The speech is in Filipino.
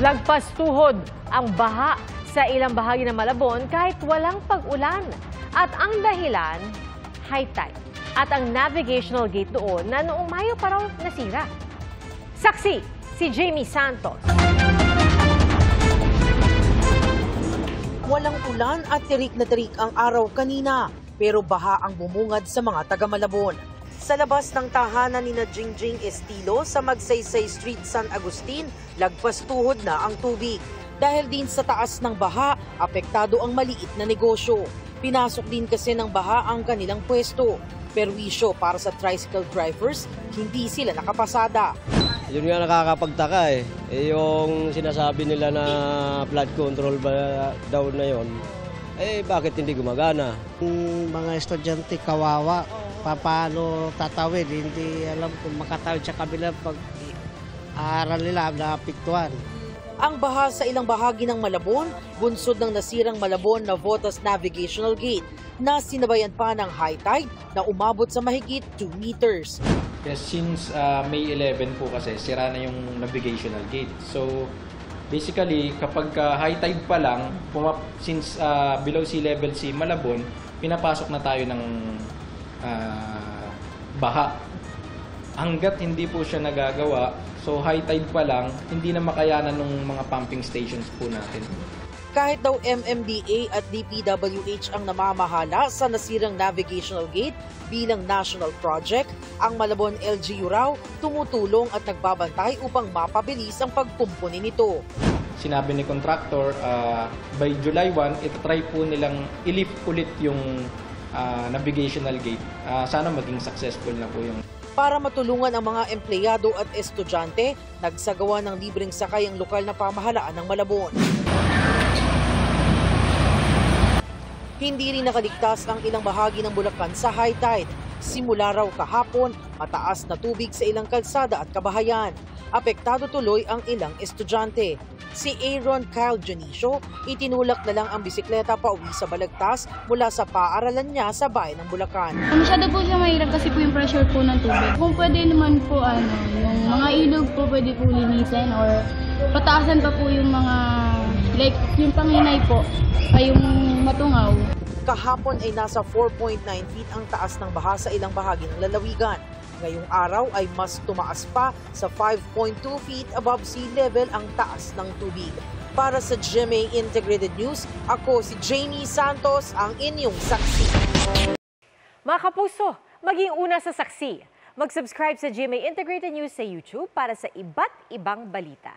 Lagpas tuhod ang baha sa ilang bahagi ng Malabon kahit walang pag-ulan. At ang dahilan, high tide. At ang navigational gate doon na noong Mayo pa raw nasira. Saksi, si Jamie Santos. Walang ulan at tirik na tirik ang araw kanina, pero baha ang bumungad sa mga taga-Malabon. Sa labas ng tahanan ni Jingjing Estilo sa Magsaysay Street, San Agustin, lagpas tuhod na ang tubig. Dahil din sa taas ng baha, apektado ang maliit na negosyo. Pinasok din kasi ng baha ang kanilang pwesto. Perwisyo para sa tricycle drivers, hindi sila nakapasada. Yun nga nakakapagtaka yung sinasabi nila na flood control ba daw na yon, bakit hindi gumagana? Mga estudyante kawawa, paano tatawid, hindi alam kung makatawid sa kabila pag aaral nila naapektuhan. Ang baha sa ilang bahagi ng Malabon, bunsod ng nasirang Malabon na Votas Navigational Gate na sinabayan pa ng high tide na umabot sa mahigit 2 meters. Yes, since May 11 po kasi sira na yung navigational gate. So basically kapag high tide pa lang, since below sea level si Malabon, pinapasok na tayo ng baha. Hanggat hindi po siya nagagawa, so high tide pa lang, hindi na makayanan ng mga pumping stations po natin. Kahit daw MMDA at DPWH ang namamahala sa nasirang navigational gate bilang national project, ang Malabon LGU raw tumutulong at nagbabantay upang mapabilis ang pagkumpuni nito. Sinabi ni contractor, by July 1, itatry po nilang i-lift ulit yung navigational gate. Sana maging successful na po yung. Para matulungan ang mga empleyado at estudyante, nagsagawa ng libreng sakay ang lokal na pamahalaan ng Malabon. Hindi rin nakaligtas ang ilang bahagi ng Bulacan sa high tide. Simula raw kahapon, mataas na tubig sa ilang kalsada at kabahayan. Apektado tuloy ang ilang estudyante. Si Aaron Kyle Janicio, itinulak na lang ang bisikleta pauwi sa Balagtas mula sa paaralan niya sa bayan ng Bulacan. Masyado po siya mahirap kasi po yung pressure po ng tubig. Kung pwede naman po yung mga ilog po pwede po linisin or pataasan pa po yung mga like yung Panginay po ay yung Matungaw. Kahapon ay nasa 4.9 feet ang taas ng baha sa ilang bahagi ng lalawigan. Ngayong araw ay mas tumaas pa sa 5.2 feet above sea level ang taas ng tubig. Para sa GMA Integrated News, ako si Jamie Santos, ang inyong saksi. Mga kapuso, maging una sa saksi. Mag-subscribe sa GMA Integrated News sa YouTube para sa iba't ibang balita.